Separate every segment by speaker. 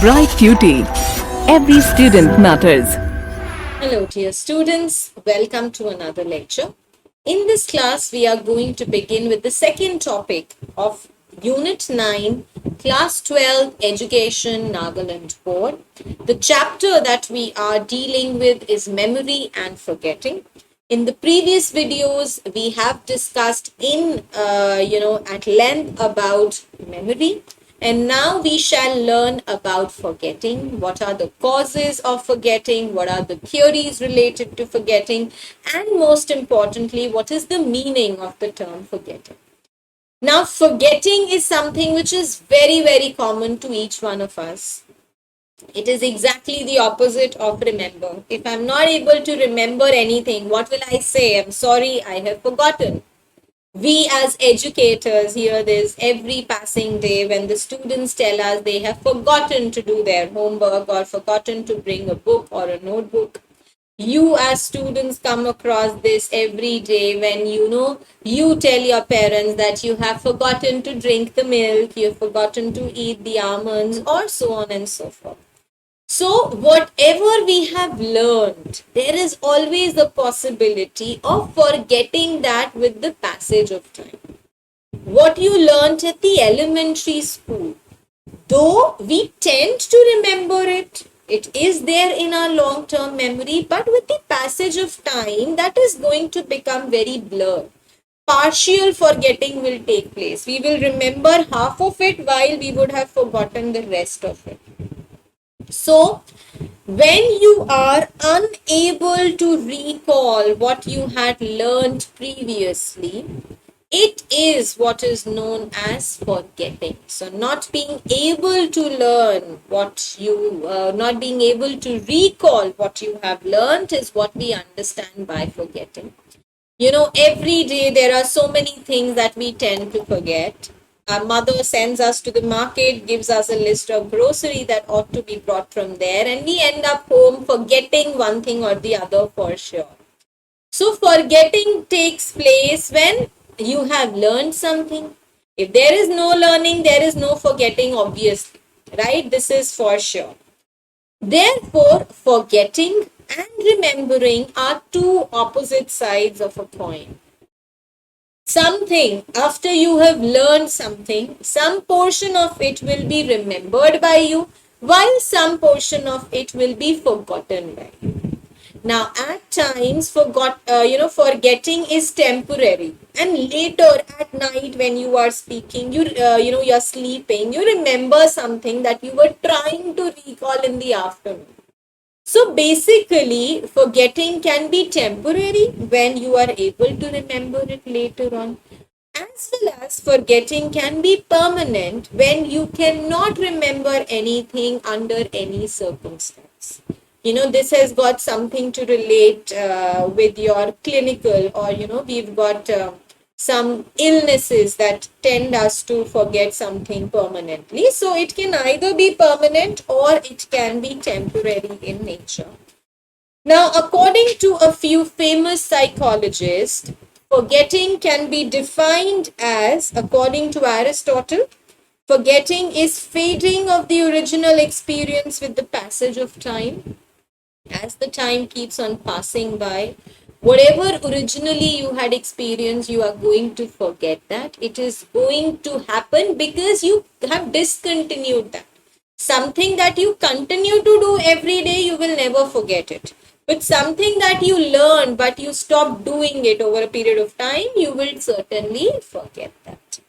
Speaker 1: Bright QT. Every student matters.
Speaker 2: Hello, dear students. Welcome to another lecture. In this class, we are going to begin with the second topic of Unit 9, Class 12, Education, Nagaland Board. The chapter that we are dealing with is Memory and Forgetting. In the previous videos, we have discussed at length about memory. And now we shall learn about forgetting. What are the causes of forgetting? What are the theories related to forgetting? And most importantly, what is the meaning of the term forgetting? Now, forgetting is something which is very, very common to each one of us. It is exactly the opposite of remember. If I'm not able to remember anything, what will I say? I'm sorry, I have forgotten. We as educators hear this every passing day when the students tell us they have forgotten to do their homework or forgotten to bring a book or a notebook. You as students come across this every day when you tell your parents that you have forgotten to drink the milk, you have forgotten to eat the almonds, or so on and so forth. So, whatever we have learned, there is always the possibility of forgetting that with the passage of time. What you learned at the elementary school, though we tend to remember it, it is there in our long-term memory, but with the passage of time, that is going to become very blurred. Partial forgetting will take place. We will remember half of it while we would have forgotten the rest of it. So, when you are unable to recall what you had learned previously, it is what is known as forgetting. So, not being able to learn not being able to recall what you have learned is what we understand by forgetting. Every day there are so many things that we tend to forget. Our mother sends us to the market, gives us a list of grocery that ought to be brought from there, and we end up home forgetting one thing or the other for sure. So, forgetting takes place when you have learned something. If there is no learning, there is no forgetting, obviously, right? This is for sure. Therefore, forgetting and remembering are two opposite sides of a coin. Something, after you have learned something, some portion of it will be remembered by you, while some portion of it will be forgotten by you. Now, at times, forgetting is temporary, and later at night when you are speaking, you're sleeping, you remember something that you were trying to recall in the afternoon. So basically, forgetting can be temporary when you are able to remember it later on, as well as forgetting can be permanent when you cannot remember anything under any circumstance. This has got something to relate with your clinical, or we've got some illnesses that tend us to forget something permanently. So it can either be permanent or it can be temporary in nature. Now, according to a few famous psychologists, forgetting can be defined as, according to Aristotle, forgetting is fading of the original experience with the passage of time. As the time keeps on passing by, whatever originally you had experienced, you are going to forget that. It is going to happen because you have discontinued that. Something that you continue to do every day, you will never forget it. But something that you learn but you stop doing it over a period of time, you will certainly forget that.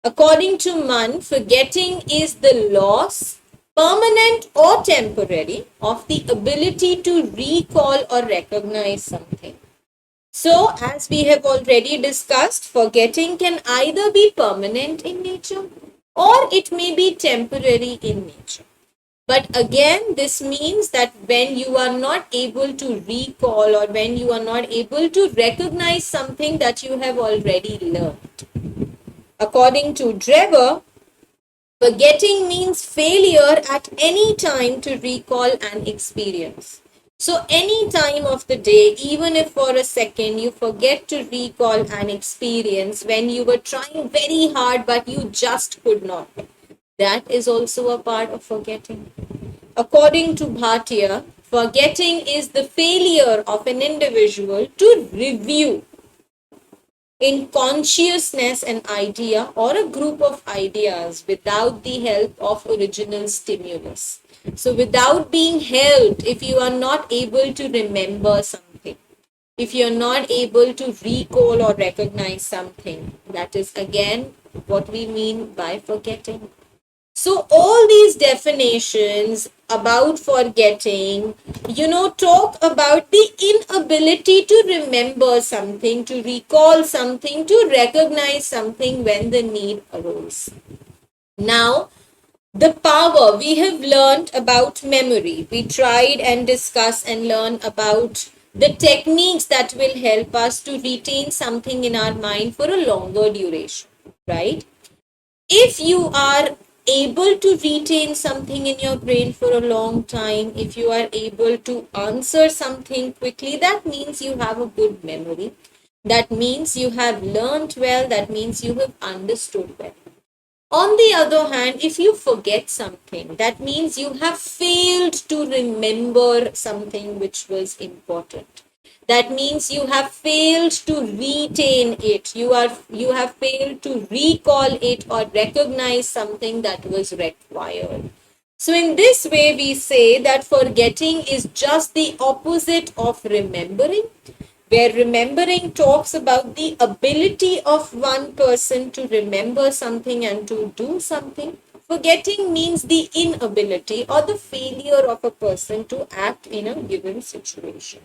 Speaker 2: According to Mann, forgetting is the loss, permanent or temporary, of the ability to recall or recognize something. So, as we have already discussed, forgetting can either be permanent in nature or it may be temporary in nature. But again, this means that when you are not able to recall or when you are not able to recognize something that you have already learned. According to Drever, forgetting means failure at any time to recall an experience. So, any time of the day, even if for a second you forget to recall an experience when you were trying very hard but you just could not. That is also a part of forgetting. According to Bhatia, forgetting is the failure of an individual to review in consciousness an idea or a group of ideas without the help of original stimulus. So, without being helped, if you are not able to remember something, if you're not able to recall or recognize something, that is again what we mean by forgetting. So, all these definitions about forgetting, talk about the inability to remember something, to recall something, to recognize something when the need arose. Now, the power we have learned about memory. We tried and discussed and learn about the techniques that will help us to retain something in our mind for a longer duration, right? If you are able to retain something in your brain for a long time, if you are able to answer something quickly, that means you have a good memory. That means you have learned well. That means you have understood well. On the other hand, if you forget something, that means you have failed to remember something which was important. That means you have failed to retain it. You have failed to recall it or recognize something that was required. So in this way, we say that forgetting is just the opposite of remembering, where remembering talks about the ability of one person to remember something and to do something. Forgetting means the inability or the failure of a person to act in a given situation.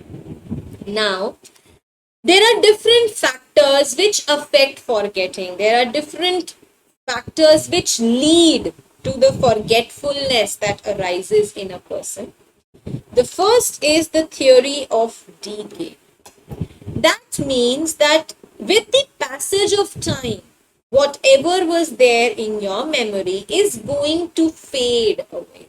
Speaker 2: Now, there are different factors which affect forgetting. There are different factors which lead to the forgetfulness that arises in a person. The first is the theory of decay. That means that with the passage of time, whatever was there in your memory is going to fade away.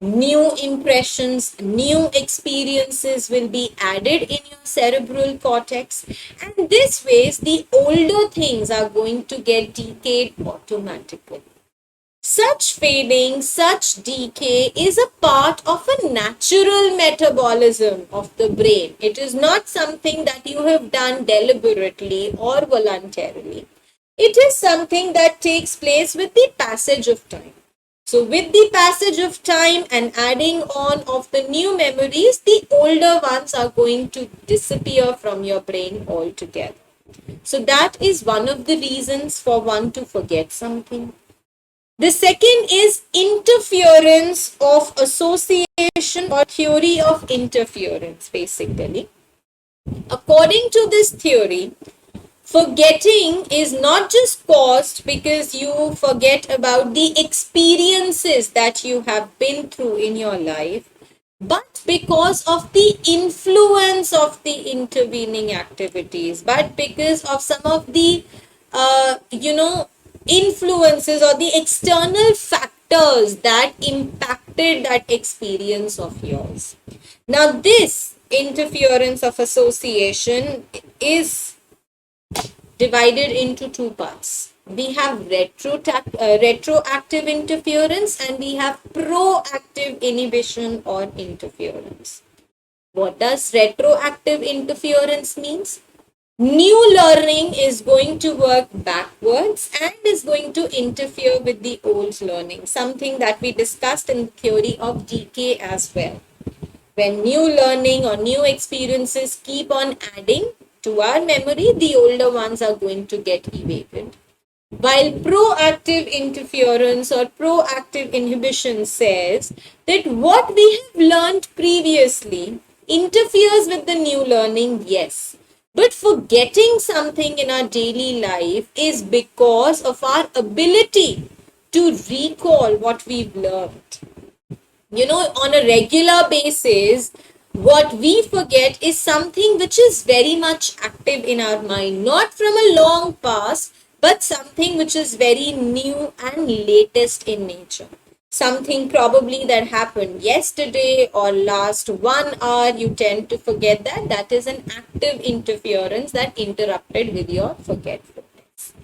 Speaker 2: New impressions, new experiences will be added in your cerebral cortex, and this ways the older things are going to get decayed automatically. Such fading, such decay is a part of a natural metabolism of the brain. It is not something that you have done deliberately or voluntarily. It is something that takes place with the passage of time. So with the passage of time and adding on of the new memories, the older ones are going to disappear from your brain altogether. So that is one of the reasons for one to forget something. The second is interference of association or theory of interference, basically. According to this theory, forgetting is not just caused because you forget about the experiences that you have been through in your life, but because of the influence of the intervening activities, but because of some of the, influences or the external factors that impacted that experience of yours. Now, this interference of association is divided into two parts. We have retroactive interference and we have proactive inhibition or interference. What does retroactive interference means? New learning is going to work backwards and is going to interfere with the old learning, something that we discussed in the theory of decay as well. When new learning or new experiences keep on adding to our memory, the older ones are going to get evaded. While proactive interference or proactive inhibition says that what we have learned previously interferes with the new learning, yes. But forgetting something in our daily life is because of our ability to recall what we've learned. On a regular basis, what we forget is something which is very much active in our mind, not from a long past, but something which is very new and latest in nature. Something probably that happened yesterday or last 1 hour, you tend to forget that. That is an active interference that interrupted with your forgetfulness.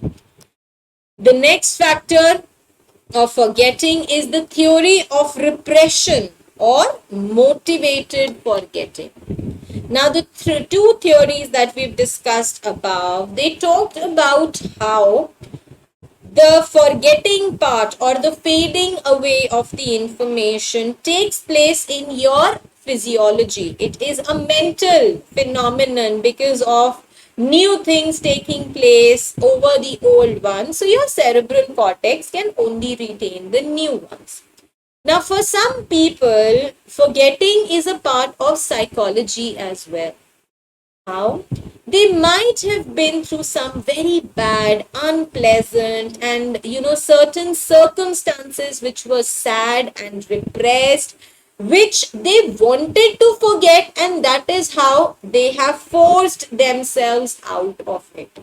Speaker 2: The next factor of forgetting is the theory of repression or motivated forgetting. Now, the two theories that we've discussed above, they talked about how the forgetting part or the fading away of the information takes place in your physiology. It is a mental phenomenon because of new things taking place over the old ones. So your cerebral cortex can only retain the new ones. Now, for some people, forgetting is a part of psychology as well. How? They might have been through some very bad, unpleasant, and certain circumstances which were sad and repressed, which they wanted to forget, and that is how they have forced themselves out of it.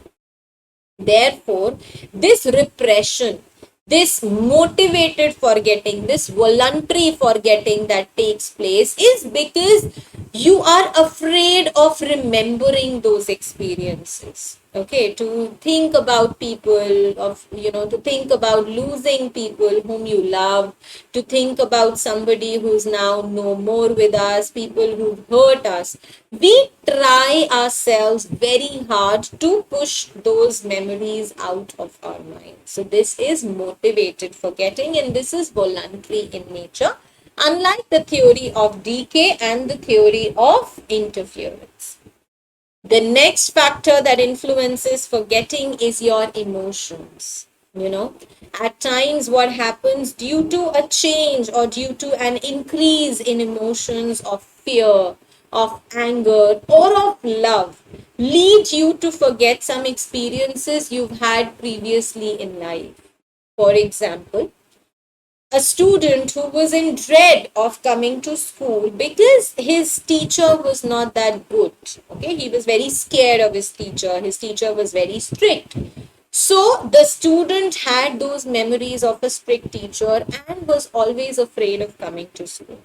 Speaker 2: Therefore, this repression, this motivated forgetting, this voluntary forgetting that takes place is because you are afraid of remembering those experiences. Okay, to think about people, to think about losing people whom you love, to think about somebody who's now no more with us, people who've hurt us. We try ourselves very hard to push those memories out of our mind. So this is motivated forgetting, and this is voluntary in nature, unlike the theory of decay and the theory of interference. The next factor that influences forgetting is your emotions. At times what happens due to a change or due to an increase in emotions of fear, of anger, or of love lead you to forget some experiences you've had previously in life. For example, a student who was in dread of coming to school because his teacher was not that good. Okay, he was very scared of his teacher was very strict. So the student had those memories of a strict teacher and was always afraid of coming to school.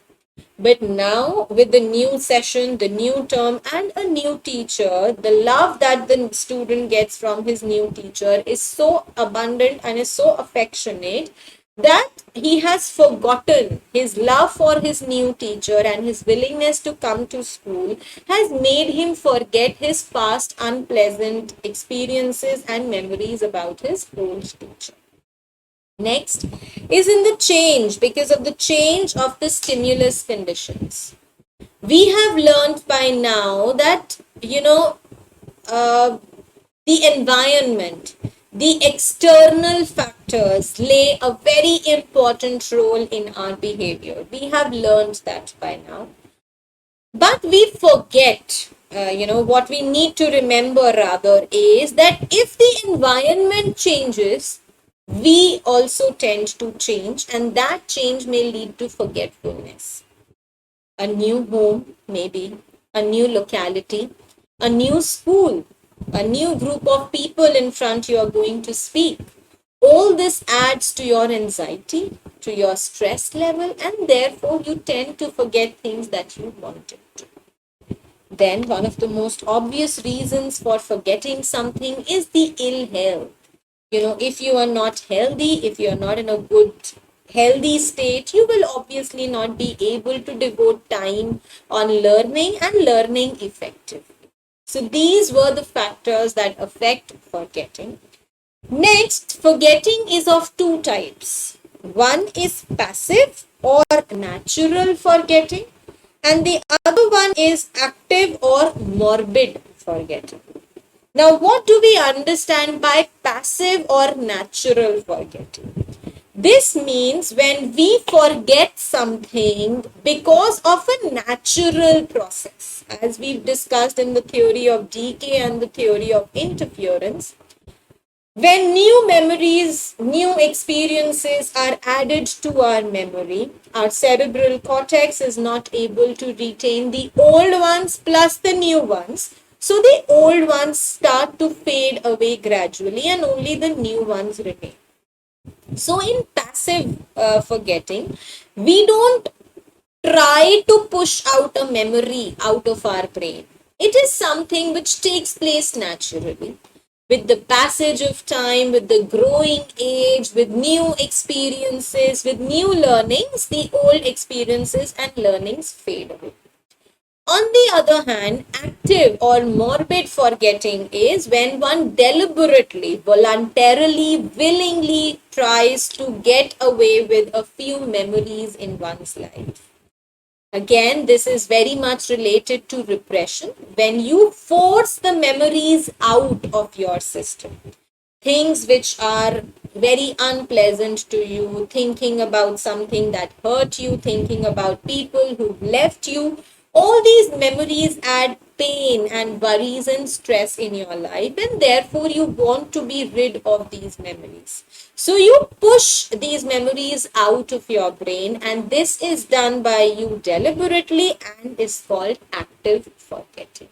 Speaker 2: But now, with the new session, the new term, and a new teacher, the love that the student gets from his new teacher is so abundant and is so affectionate that he has forgotten his love for his new teacher, and his willingness to come to school has made him forget his past unpleasant experiences and memories about his old teacher. Next is in the change, because of the change of the stimulus conditions. We have learned by now that, the environment, the external factors play a very important role in our behavior. We have learned that by now. But we forget, what we need to remember rather is that if the environment changes, we also tend to change, and that change may lead to forgetfulness. A new home, maybe, a new locality, a new school, a new group of people in front you are going to speak. All this adds to your anxiety, to your stress level, and therefore you tend to forget things that you wanted to. Then, one of the most obvious reasons for forgetting something is the ill health. If you are not healthy, if you are not in a good healthy state, you will obviously not be able to devote time on learning and learning effectively. So these were the factors that affect forgetting. Next, forgetting is of two types. One is passive or natural forgetting, and the other one is active or morbid forgetting. Now, what do we understand by passive or natural forgetting? This means when we forget something because of a natural process, as we've discussed in the theory of decay and the theory of interference. When new memories, new experiences are added to our memory, our cerebral cortex is not able to retain the old ones plus the new ones. So the old ones start to fade away gradually and only the new ones remain. So in passive forgetting, we don't try to push out a memory out of our brain. It is something which takes place naturally. With the passage of time, with the growing age, with new experiences, with new learnings, the old experiences and learnings fade away. On the other hand, active or morbid forgetting is when one deliberately, voluntarily, willingly tries to get away with a few memories in one's life. Again, this is very much related to repression. When you force the memories out of your system, things which are very unpleasant to you, thinking about something that hurt you, thinking about people who left you, all these memories add pain and worries and stress in your life, and therefore you want to be rid of these memories. So you push these memories out of your brain, and this is done by you deliberately and is called active forgetting.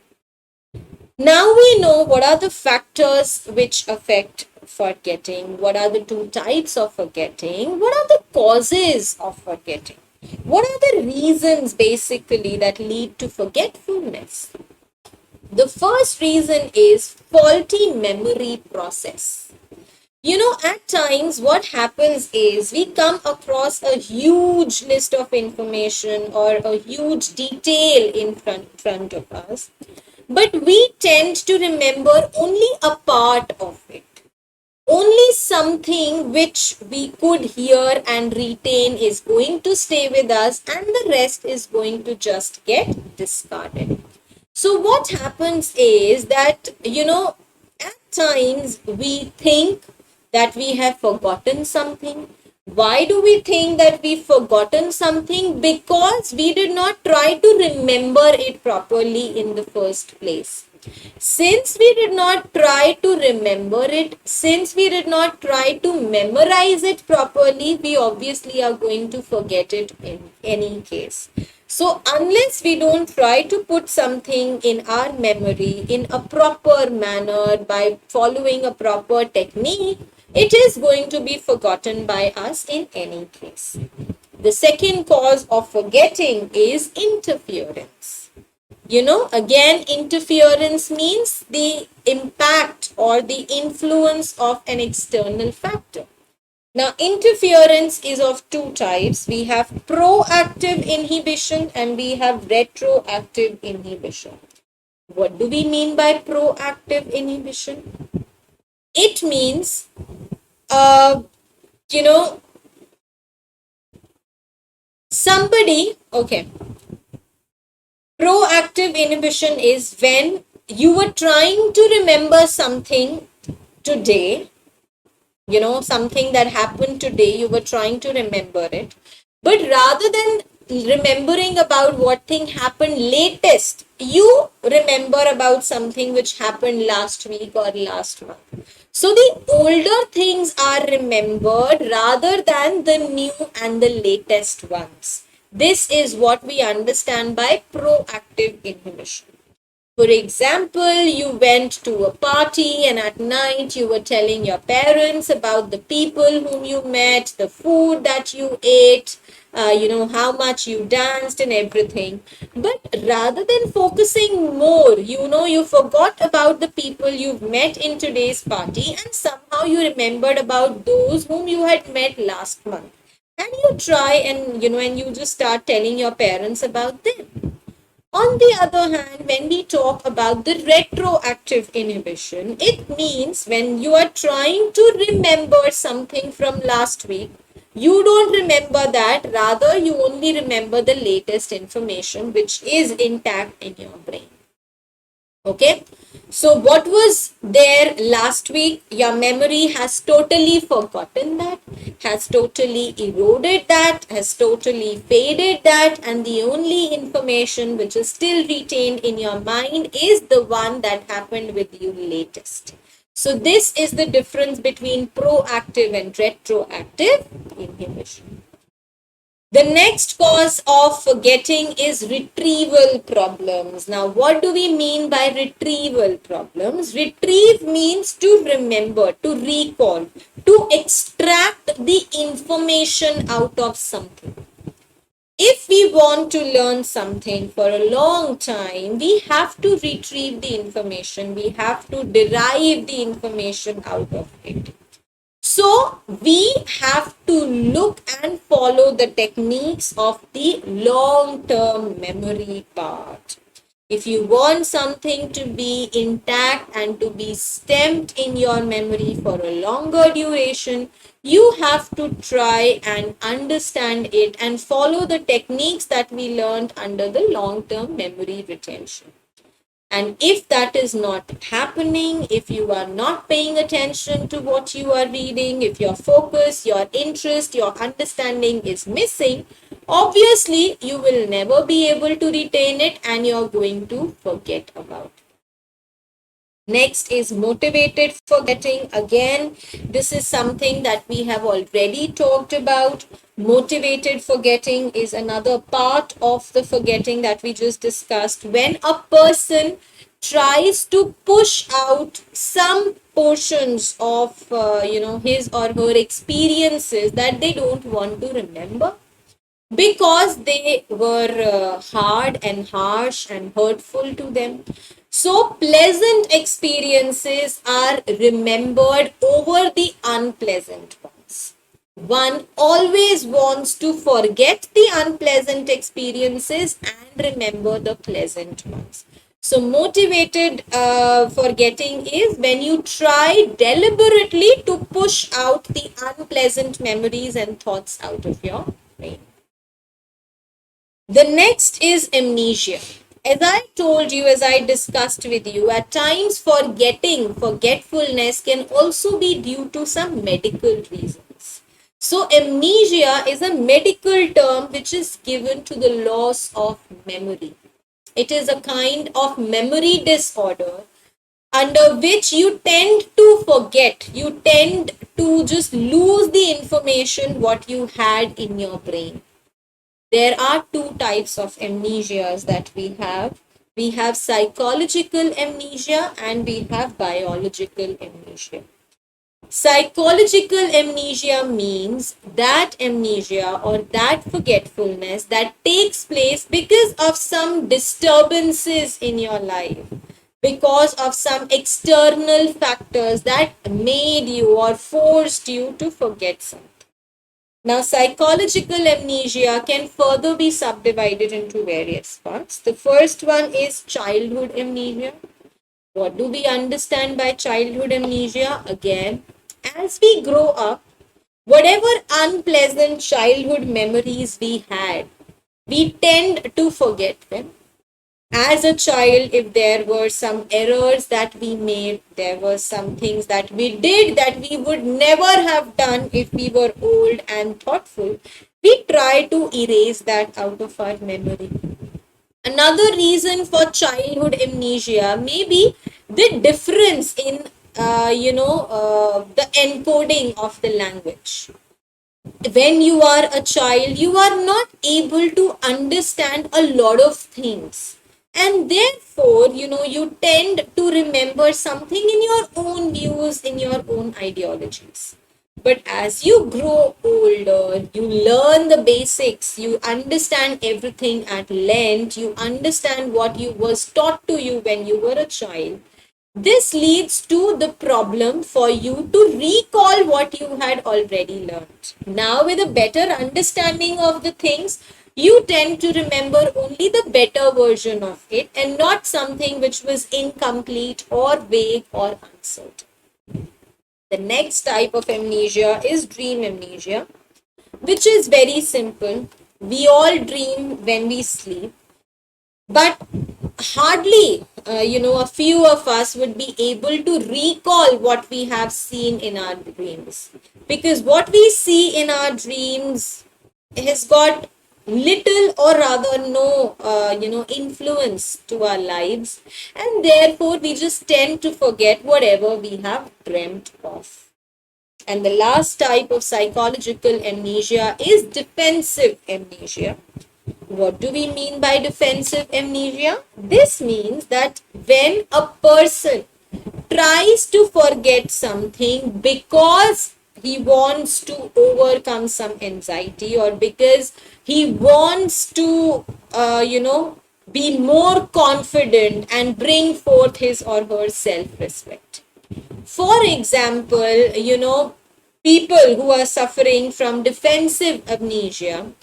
Speaker 2: Now we know what are the factors which affect forgetting, what are the two types of forgetting, what are the causes of forgetting, what are the reasons basically that lead to forgetfulness. The first reason is faulty memory process. At times what happens is we come across a huge list of information or a huge detail in front of us, but we tend to remember only a part of it. Only something which we could hear and retain is going to stay with us, and the rest is going to just get discarded. So, what happens is that, at times we think that we have forgotten something. Why do we think that we've forgotten something? Because we did not try to remember it properly in the first place. Since we did not try to remember it, since we did not try to memorize it properly, we obviously are going to forget it in any case. So unless we don't try to put something in our memory in a proper manner by following a proper technique, it is going to be forgotten by us in any case. The second cause of forgetting is interference. Again, interference means the impact or the influence of an external factor. Now, interference is of two types. We have proactive inhibition and we have retroactive inhibition. What do we mean by proactive inhibition? It means, okay. Proactive inhibition is when you were trying to remember something today, something that happened today, you were trying to remember it. But rather than remembering about what thing happened latest, you remember about something which happened last week or last month. So the older things are remembered rather than the new and the latest ones. This is what we understand by proactive inhibition. For example, you went to a party and at night you were telling your parents about the people whom you met, the food that you ate, how much you danced and everything. But rather than focusing more, you forgot about the people you've met in today's party and somehow you remembered about those whom you had met last month. And you try and, and you just start telling your parents about them. On the other hand, when we talk about the retroactive inhibition, it means when you are trying to remember something from last week, you don't remember that, rather you only remember the latest information which is intact in your brain. Okay, so what was there last week, your memory has totally forgotten that, has totally eroded that, has totally faded that, and the only information which is still retained in your mind is the one that happened with you latest. So this is the difference between proactive and retroactive inhibition. The next cause of forgetting is retrieval problems. Now, what do we mean by retrieval problems? Retrieve means to remember, to recall, to extract the information out of something. If we want to learn something for a long time, we have to retrieve the information, we have to derive the information out of it. So we have to look and follow the techniques of the long-term memory part. If you want something to be intact and to be stamped in your memory for a longer duration, you have to try and understand it and follow the techniques that we learned under the long-term memory retention. And if that is not happening, if you are not paying attention to what you are reading, if your focus, your interest, your understanding is missing, obviously you will never be able to retain it and you're going to forget about it. Next is motivated forgetting. Again, this is something that we have already talked about. Motivated forgetting is another part of the forgetting that we just discussed. When a person tries to push out some portions of his or her experiences that they don't want to remember, because they were hard and harsh and hurtful to them. So, pleasant experiences are remembered over the unpleasant ones. One always wants to forget the unpleasant experiences and remember the pleasant ones. So, motivated forgetting is when you try deliberately to push out the unpleasant memories and thoughts out of your brain. The next is amnesia. As I told you, as I discussed with you, at times forgetfulness can also be due to some medical reasons. So, amnesia is a medical term which is given to the loss of memory. It is a kind of memory disorder under which you tend to forget, you tend to just lose the information what you had in your brain. There are two types of amnesias that we have. We have psychological amnesia and we have biological amnesia. Psychological amnesia means that amnesia or that forgetfulness that takes place because of some disturbances in your life, because of some external factors that made you or forced you to forget something. Now, psychological amnesia can further be subdivided into various parts. The first one is childhood amnesia. What do we understand by childhood amnesia? Again, as we grow up, whatever unpleasant childhood memories we had, we tend to forget them. As a child, if there were some errors that we made, there were some things that we did that we would never have done if we were old and thoughtful, we try to erase that out of our memory. Another reason for childhood amnesia may be the difference in the encoding of the language. When you are a child, you are not able to understand a lot of things, and therefore you tend to remember something in your own views, in your own ideologies. But as you grow older, you learn the basics, you understand everything at length, you understand what you was taught to you when you were a child. This leads to the problem for you to recall what you had already learned. Now, with a better understanding of the things, you tend to remember only the better version of it and not something which was incomplete or vague or uncertain. The next type of amnesia is dream amnesia, which is very simple. We all dream when we sleep, but hardly a few of us would be able to recall what we have seen in our dreams, because what we see in our dreams has got little or rather no influence to our lives, and therefore we just tend to forget whatever we have dreamt of. And the last type of psychological amnesia is defensive amnesia. What do we mean by defensive amnesia? This means that when a person tries to forget something because he wants to overcome some anxiety, or because he wants to, be more confident and bring forth his or her self-respect. For example, people who are suffering from defensive amnesia,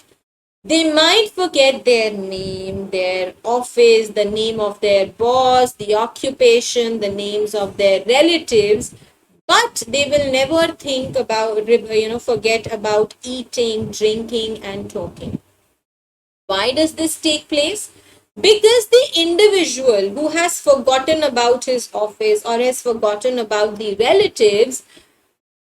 Speaker 2: they might forget their name, their office, the name of their boss, the occupation, the names of their relatives, but they will never think about, forget about eating, drinking, and talking. Why does this take place? Because the individual who has forgotten about his office or has forgotten about the relatives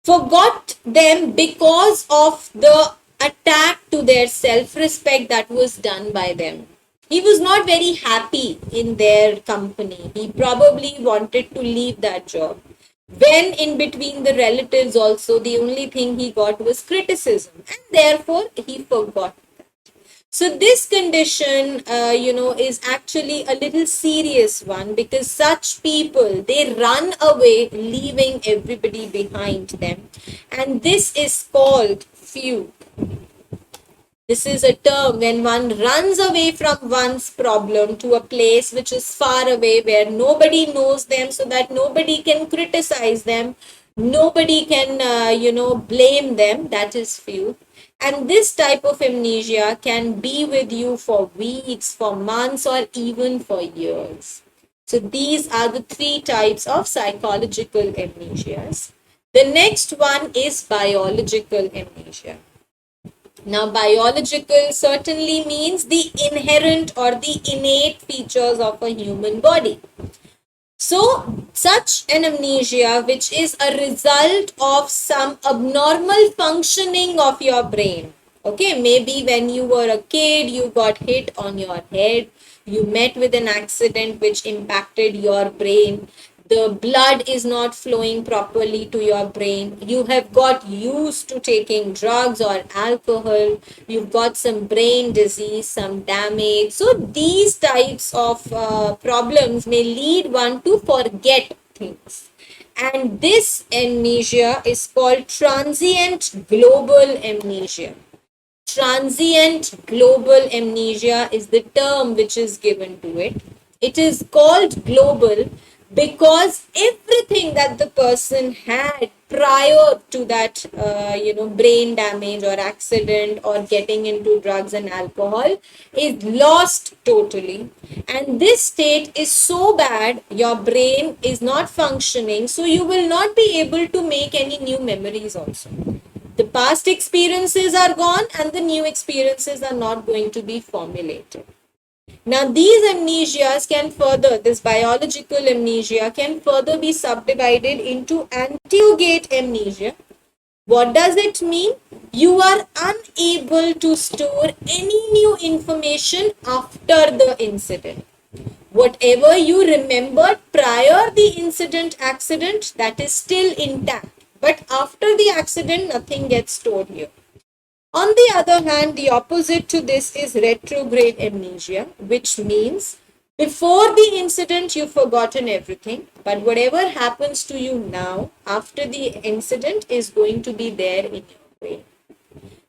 Speaker 2: forgot them because of the attack to their self-respect that was done by them. He was not very happy in their company. He probably wanted to leave that job. When in between the relatives also, the only thing he got was criticism, and therefore he forgot. So this condition, is actually a little serious one, because such people, they run away, leaving everybody behind them. And this is called fugue. This is a term when one runs away from one's problem to a place which is far away, where nobody knows them, so that nobody can criticize them, nobody can, blame them. That is fugue. And this type of amnesia can be with you for weeks, for months, or even for years. So these are the three types of psychological amnesias. The next one is biological amnesia. Now, biological certainly means the inherent or the innate features of a human body. So, such an amnesia, which is a result of some abnormal functioning of your brain. Okay, maybe when you were a kid, you got hit on your head, you met with an accident which impacted your brain, the blood is not flowing properly to your brain, you have got used to taking drugs or alcohol, you've got some brain disease, some damage. So these types of problems may lead one to forget things, and this amnesia is called transient global amnesia. Transient global amnesia is the term which is given to it. It is called global because everything that the person had prior to that, brain damage or accident or getting into drugs and alcohol is lost totally. And this state is so bad, your brain is not functioning, so you will not be able to make any new memories also. The past experiences are gone and the new experiences are not going to be formulated. Now, these amnesias can further, this biological amnesia can further be subdivided into anterogate amnesia. What does it mean? You are unable to store any new information after the incident. Whatever you remembered prior the incident, accident, that is still intact. But after the accident, nothing gets stored here. On the other hand, the opposite to this is retrograde amnesia, which means before the incident, you've forgotten everything, but whatever happens to you now after the incident is going to be there in your brain.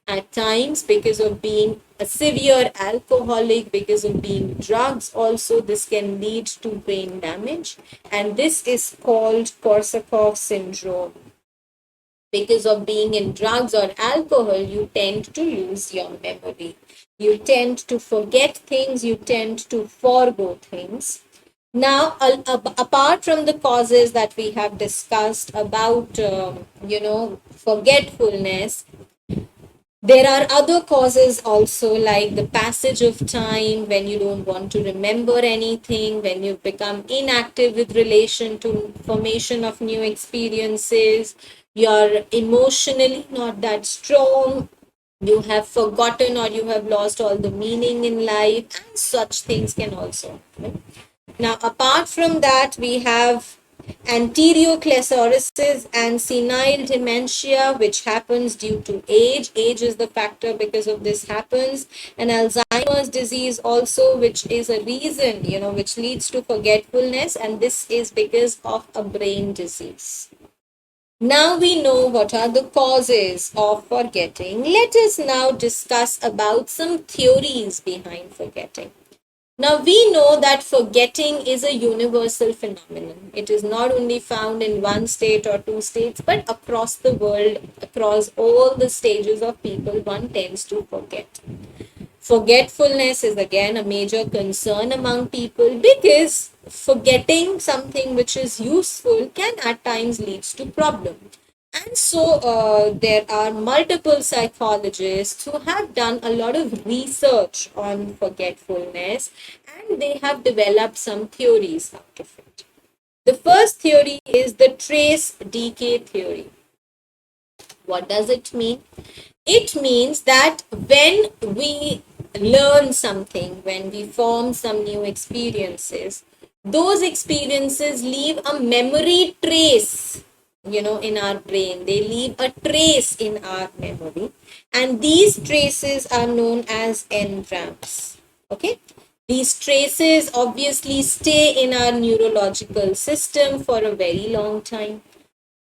Speaker 2: At times, because of being a severe alcoholic, because of being drugs also, this can lead to brain damage, and this is called Korsakoff syndrome. Because of being in drugs or alcohol, you tend to lose your memory. You tend to forget things, you tend to forego things. Now, apart from the causes that we have discussed about, forgetfulness, there are other causes also, like the passage of time, when you don't want to remember anything, when you become inactive with relation to formation of new experiences, you're emotionally not that strong, you have forgotten or you have lost all the meaning in life, and such things can also happen. Now, apart from that, we have anterioclesorisis and senile dementia, which happens due to age. Age is the factor because of this happens. And Alzheimer's disease also, which is a reason, which leads to forgetfulness. And this is because of a brain disease. Now we know what are the causes of forgetting. Let us now discuss about some theories behind forgetting. Now we know that forgetting is a universal phenomenon. It is not only found in one state or two states, but across the world, across all the stages of people, one tends to forget. Forgetfulness is again a major concern among people because forgetting something which is useful can at times leads to problem. And so there are multiple psychologists who have done a lot of research on forgetfulness, and they have developed some theories out of it. The first theory is the trace decay theory. What does it mean? It means that when we learn something, when we form some new experiences, those experiences leave a memory trace, in our brain. They leave a trace in our memory, and these traces are known as engrams. Okay, these traces obviously stay in our neurological system for a very long time.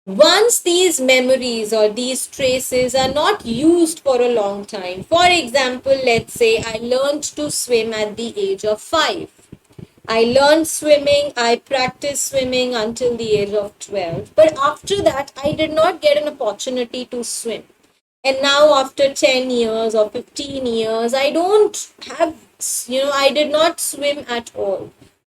Speaker 2: Once these memories or these traces are not used for a long time, for example, let's say I learned to swim at the age of 5. I learned swimming, I practiced swimming until the age of 12, but after that, I did not get an opportunity to swim. And now, after 10 years or 15 years, I don't have, I did not swim at all.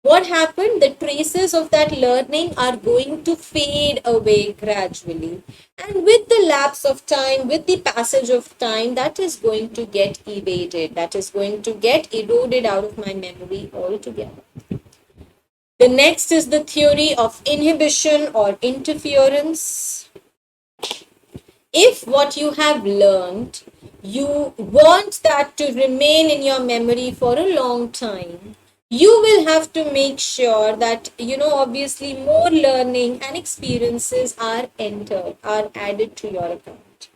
Speaker 2: What happened? The traces of that learning are going to fade away gradually. And with the lapse of time, with the passage of time, that is going to get evaded. That is going to get eroded out of my memory altogether. The next is the theory of inhibition or interference. If what you have learned, you want that to remain in your memory for a long time, you will have to make sure that, obviously more learning and experiences are entered, are added to your account.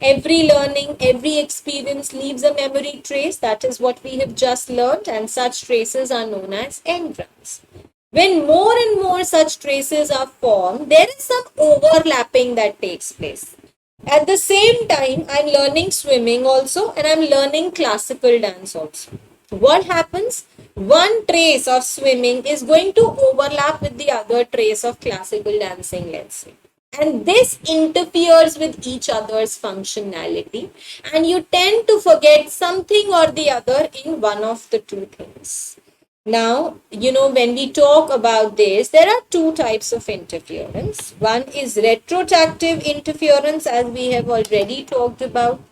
Speaker 2: Every learning, every experience leaves a memory trace. That is what we have just learned, and such traces are known as engrams. When more and more such traces are formed, there is some overlapping that takes place. At the same time, I'm learning swimming also, and I'm learning classical dance also. What happens? One trace of swimming is going to overlap with the other trace of classical dancing, let's say. And this interferes with each other's functionality, and you tend to forget something or the other in one of the two things. Now, when we talk about this, there are two types of interference. One is retroactive interference, as we have already talked about.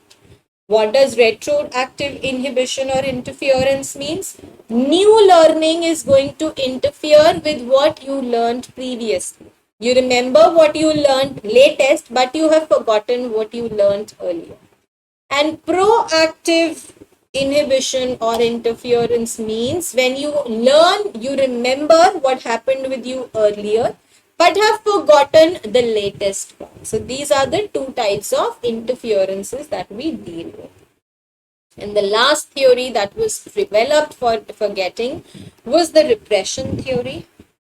Speaker 2: What does retroactive inhibition or interference means? New learning is going to interfere with what you learned previously. You remember what you learned latest, but you have forgotten what you learned earlier. And proactive inhibition or interference means when you learn, you remember what happened with you earlier, but have forgotten the latest one. So these are the two types of interferences that we deal with. And the last theory that was developed for forgetting was the repression theory.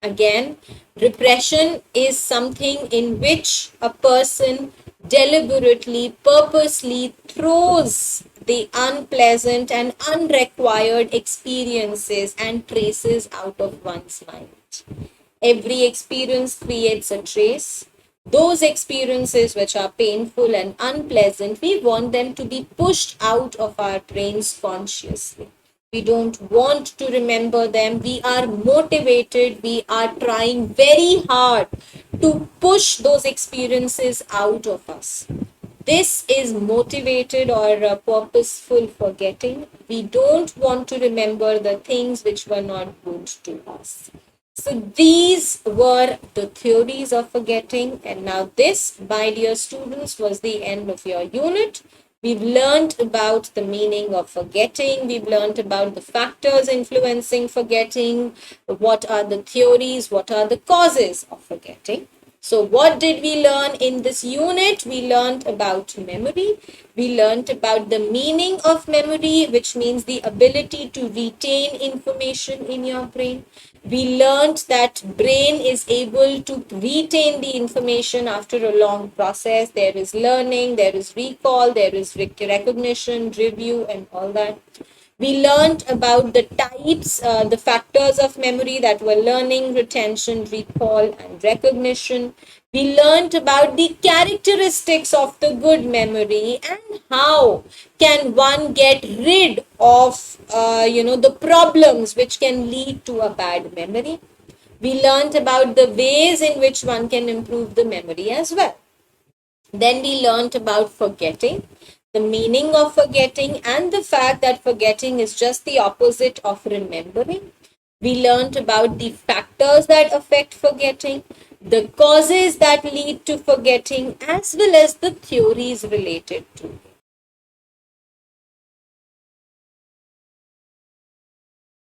Speaker 2: Again, repression is something in which a person deliberately, purposely throws the unpleasant and unrequired experiences and traces out of one's mind. Every experience creates a trace. Those experiences which are painful and unpleasant, we want them to be pushed out of our brains consciously. We don't want to remember them. We are motivated. We are trying very hard to push those experiences out of us. This is motivated or purposeful forgetting. We don't want to remember the things which were not good to us. So these were the theories of forgetting, and now this, my dear students, was the end of your unit. We've learned about the meaning of forgetting. We've learned about the factors influencing forgetting. What are the theories? What are the causes of forgetting? So what did we learn in this unit? We learned about memory. We learned about the meaning of memory, which means the ability to retain information in your brain. We learned that brain is able to retain the information after a long process. There is learning, there is recall, there is recognition, review, and all that. We learned about the types, the factors of memory that were learning, retention, recall, and recognition. We learned about the characteristics of the good memory and how can one get rid of, the problems which can lead to a bad memory. We learned about the ways in which one can improve the memory as well. Then we learnt about forgetting, the meaning of forgetting, and the fact that forgetting is just the opposite of remembering. We learnt about the factors that affect forgetting, the causes that lead to forgetting, as well as the theories related to it.